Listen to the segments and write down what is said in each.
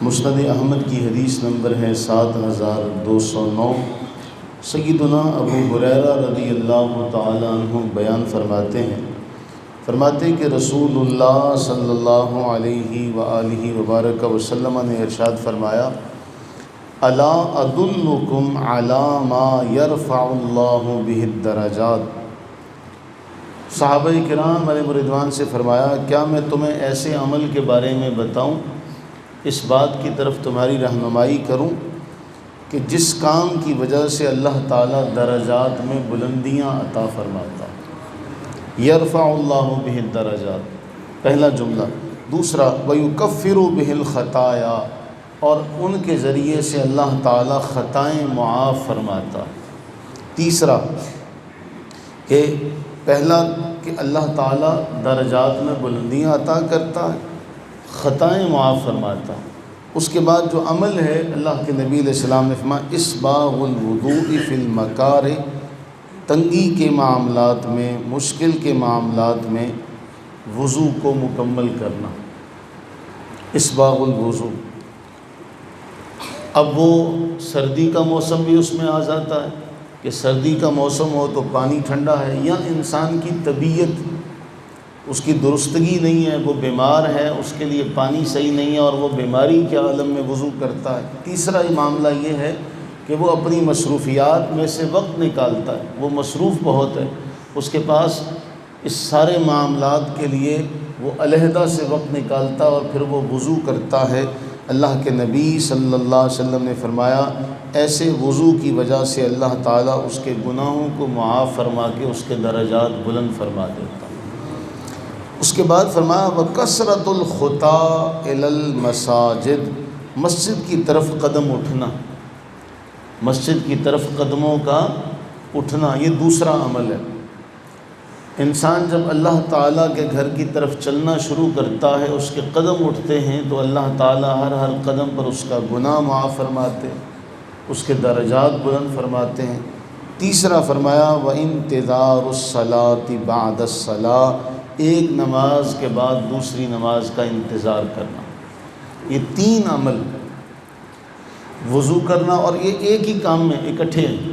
مسند احمد کی حدیث نمبر ہے 7209۔ سیدنا ابو ہریرہ رضی اللہ تعالی عنہ بیان فرماتے کہ رسول اللہ صلی اللہ علیہ وآلہ وبارک وسلم نے ارشاد فرمایا، الا ادلکم علی ما یرفع اللہ بہ الدرجات۔ صحابہ کرام علیہ رضوان سے فرمایا، کیا میں تمہیں ایسے عمل کے بارے میں بتاؤں، اس بات کی طرف تمہاری رہنمائی کروں کہ جس کام کی وجہ سے اللہ تعالیٰ درجات میں بلندیاں عطا فرماتا ہے۔ یرفع اللہ بہ الدرجات، پہلا جملہ۔ دوسرا، ویکفر بہ الخطایا، اور ان کے ذریعے سے اللہ تعالیٰ خطائیں معاف فرماتا ہے۔ تیسرا کہ پہلا کہ اللہ تعالیٰ درجات میں بلندیاں عطا کرتا ہے، خطائیں معاف فرماتا ہے۔ اس کے بعد جو عمل ہے، اللہ کے نبی علیہ السلام نے فرمایا، اسباغ الوضوء فی المکارہ، تنگی کے معاملات میں، مشکل کے معاملات میں وضو کو مکمل کرنا، اسباغ الوضوء۔ اب وہ سردی کا موسم بھی اس میں آ جاتا ہے کہ سردی کا موسم ہو تو پانی ٹھنڈا ہے، یا انسان کی طبیعت اس کی درستگی نہیں ہے، وہ بیمار ہے، اس کے لیے پانی صحیح نہیں ہے اور وہ بیماری کے عالم میں وضو کرتا ہے۔ تیسرا معاملہ یہ ہے کہ وہ اپنی مصروفیات میں سے وقت نکالتا ہے، وہ مصروف بہت ہے، اس کے پاس اس سارے معاملات کے لیے وہ علیحدہ سے وقت نکالتا اور پھر وہ وضو کرتا ہے۔ اللہ کے نبی صلی اللہ علیہ وسلم نے فرمایا، ایسے وضو کی وجہ سے اللہ تعالیٰ اس کے گناہوں کو معاف فرما کے اس کے درجات بلند فرما دیتا۔ اس کے بعد فرمایا، وَكَثْرَةُ الْخُطَىٰ إِلَى الْمَسَاجِدِ، مسجد کی طرف قدم اٹھنا، مسجد کی طرف قدموں کا اٹھنا، یہ دوسرا عمل ہے۔ انسان جب اللہ تعالیٰ کے گھر کی طرف چلنا شروع کرتا ہے، اس کے قدم اٹھتے ہیں تو اللہ تعالیٰ ہر قدم پر اس کا گناہ معاف فرماتے ہیں، اس کے درجات بلند فرماتے ہیں۔ تیسرا فرمایا، وَإِنْتِظَارُ الصَّلَاةِ بَعْدَ الصَّلَاةِ، ایک نماز کے بعد دوسری نماز کا انتظار کرنا۔ یہ تین عمل، وضو کرنا، اور یہ ایک ہی کام میں اکٹھے ہیں،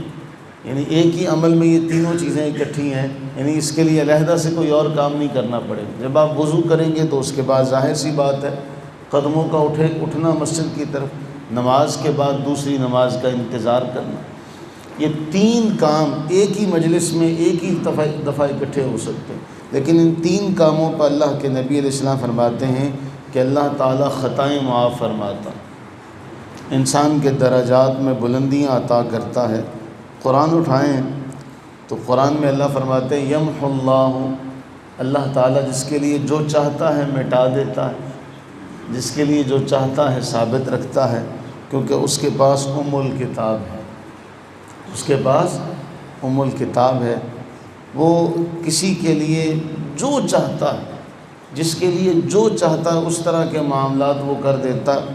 یعنی ایک ہی عمل میں یہ تینوں چیزیں اکٹھی ہیں، یعنی اس کے لیے علیحدہ سے کوئی اور کام نہیں کرنا پڑے۔ جب آپ وضو کریں گے تو اس کے بعد ظاہر سی بات ہے قدموں کا اٹھنا مسجد کی طرف، نماز کے بعد دوسری نماز کا انتظار کرنا۔ یہ تین کام ایک ہی مجلس میں ایک ہی دفعہ اکٹھے ہو سکتے ہیں، لیکن ان تین کاموں پر اللہ کے نبی علیہ السلام فرماتے ہیں کہ اللہ تعالیٰ خطائیں معاف فرماتا، انسان کے درجات میں بلندیاں عطا کرتا ہے۔ قرآن اٹھائیں تو قرآن میں اللہ فرماتے ہیں، یمحو اللہ، اللہ تعالیٰ جس کے لیے جو چاہتا ہے مٹا دیتا ہے، جس کے لیے جو چاہتا ہے ثابت رکھتا ہے، کیونکہ اس کے پاس ام الکتاب ہے، اس کے پاس ام الکتاب ہے۔ وہ کسی کے لیے جو چاہتا ہے، جس کے لیے جو چاہتا ہے اس طرح کے معاملات وہ کر دیتا ہے۔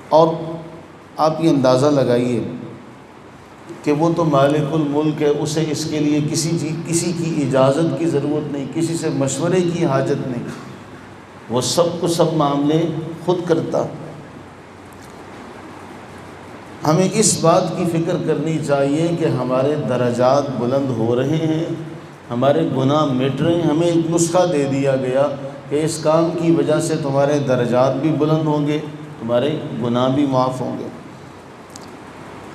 اور آپ یہ اندازہ لگائیے کہ وہ تو مالک الملک ہے، اسے اس کے لیے کسی کی اجازت کی ضرورت نہیں، کسی سے مشورے کی حاجت نہیں، وہ سب معاملے خود کرتا۔ ہمیں اس بات کی فکر کرنی چاہیے کہ ہمارے درجات بلند ہو رہے ہیں، ہمارے گناہ مٹ رہے ہیں۔ ہمیں ایک نسخہ دے دیا گیا کہ اس کام کی وجہ سے تمہارے درجات بھی بلند ہوں گے، تمہارے گناہ بھی معاف ہوں گے۔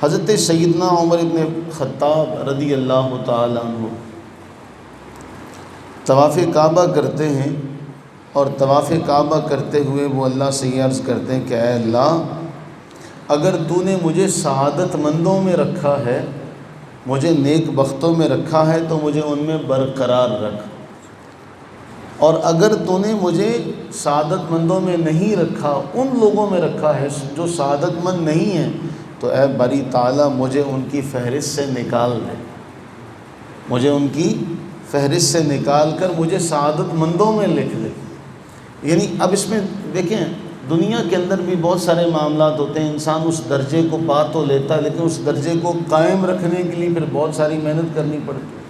حضرت سیدنا عمر ابن خطاب رضی اللہ تعالی عنہ طواف کعبہ کرتے ہیں، اور طواف کعبہ کرتے ہوئے وہ اللہ سے یہ عرض کرتے ہیں کہ اے اللہ، اگر تو نے مجھے سعادت مندوں میں رکھا ہے، مجھے نیک بختوں میں رکھا ہے، تو مجھے ان میں برقرار رکھ، اور اگر تو نے مجھے سعادت مندوں میں نہیں رکھا، ان لوگوں میں رکھا ہے جو سعادت مند نہیں ہیں، تو اے باری تعالیٰ مجھے ان کی فہرست سے نکال دے، مجھے ان کی فہرست سے نکال کر مجھے سعادت مندوں میں لکھ دے۔ یعنی اب اس میں دیکھیں، دنیا کے اندر بھی بہت سارے معاملات ہوتے ہیں، انسان اس درجے کو پا تو لیتا ہے، لیکن اس درجے کو قائم رکھنے کے لیے پھر بہت ساری محنت کرنی پڑتی ہے۔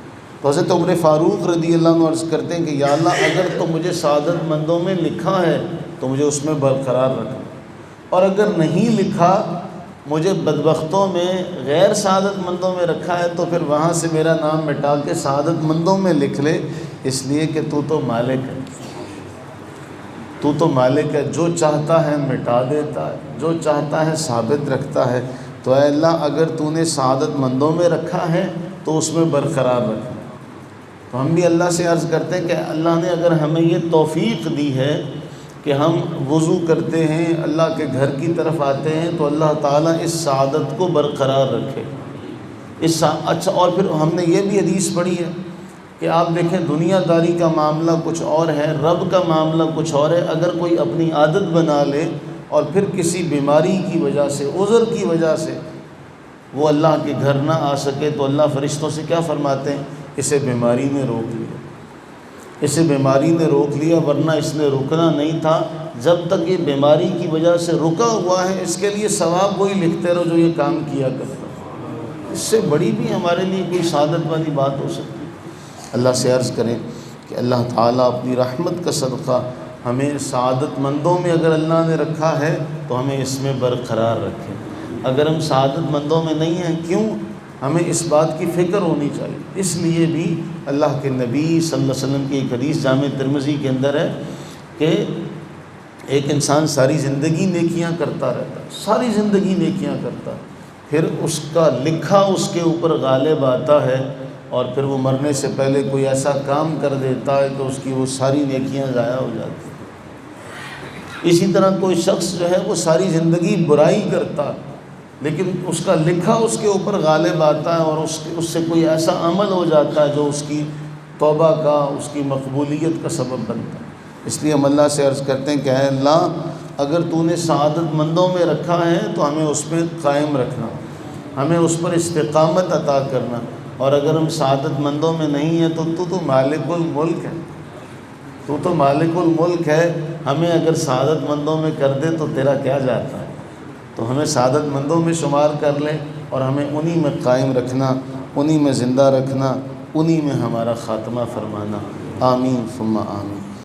تو حضرت عمر فاروق رضی اللہ عنہ عرض کرتے ہیں کہ یا اللہ، اگر تو مجھے سعادت مندوں میں لکھا ہے تو مجھے اس میں برقرار رکھنا، اور اگر نہیں لکھا مجھے بدبختوں میں غیر سعادت مندوں میں رکھا ہے تو پھر وہاں سے میرا نام مٹا کے سعادت مندوں میں لکھ لے، اس لیے کہ تو تو مالک ہے، تو تو مالک ہے، جو چاہتا ہے مٹا دیتا ہے، جو چاہتا ہے ثابت رکھتا ہے۔ تو اے اللہ اگر تو نے سعادت مندوں میں رکھا ہے تو اس میں برقرار رکھنا۔ تو ہم بھی اللہ سے عرض کرتے ہیں کہ اللہ نے اگر ہمیں یہ توفیق دی ہے کہ ہم وضو کرتے ہیں، اللہ کے گھر کی طرف آتے ہیں، تو اللہ تعالیٰ اس سعادت کو برقرار رکھے۔ اچھا، اور پھر ہم نے یہ بھی حدیث پڑھی ہے کہ آپ دیکھیں دنیا داری کا معاملہ کچھ اور ہے، رب کا معاملہ کچھ اور ہے۔ اگر کوئی اپنی عادت بنا لے اور پھر کسی بیماری کی وجہ سے، عذر کی وجہ سے وہ اللہ کے گھر نہ آ سکے تو اللہ فرشتوں سے کیا فرماتے ہیں؟ اسے بیماری نے روک لیا، اسے بیماری نے روک لیا، ورنہ اس نے رکنا نہیں تھا۔ جب تک یہ بیماری کی وجہ سے رکا ہوا ہے اس کے لیے ثواب وہی لکھتے رہو جو یہ کام کیا کرتا۔ اس سے بڑی بھی ہمارے لیے کوئی سعادت والی بات ہو سکتی ہے؟ اللہ سے عرض کریں کہ اللہ تعالیٰ اپنی رحمت کا صدقہ ہمیں سعادت مندوں میں اگر اللہ نے رکھا ہے تو ہمیں اس میں برقرار رکھے۔ اگر ہم سعادت مندوں میں نہیں ہیں، کیوں؟ ہمیں اس بات کی فکر ہونی چاہیے۔ اس لیے بھی اللہ کے نبی صلی اللہ علیہ وسلم کی ایک حدیث جامع ترمذی کے اندر ہے کہ ایک انسان ساری زندگی نیکیاں کرتا رہتا ہے، ساری زندگی نیکیاں کرتا ہے، پھر اس کا لکھا اس کے اوپر غالب آتا ہے اور پھر وہ مرنے سے پہلے کوئی ایسا کام کر دیتا ہے کہ اس کی وہ ساری نیکیاں ضائع ہو جاتی ہیں۔ اسی طرح کوئی شخص جو ہے وہ ساری زندگی برائی کرتا ہے لیکن اس کا لکھا اس کے اوپر غالب آتا ہے اور اس سے کوئی ایسا عمل ہو جاتا ہے جو اس کی توبہ کا، اس کی مقبولیت کا سبب بنتا ہے۔ اس لیے ہم اللہ سے عرض کرتے ہیں کہ اے اللہ اگر تو نے سعادت مندوں میں رکھا ہے تو ہمیں اس میں قائم رکھنا، ہمیں اس پر استقامت عطا کرنا، اور اگر ہم سعادت مندوں میں نہیں ہیں تو تو مالک الملک ہے، تو مالک الملک ہے، ہمیں اگر سعادت مندوں میں کر دے تو تیرا کیا جاتا ہے؟ تو ہمیں سعادت مندوں میں شمار کر لے اور ہمیں انہی میں قائم رکھنا، انہی میں زندہ رکھنا، انہی میں ہمارا خاتمہ فرمانا۔ آمین ثم آمین۔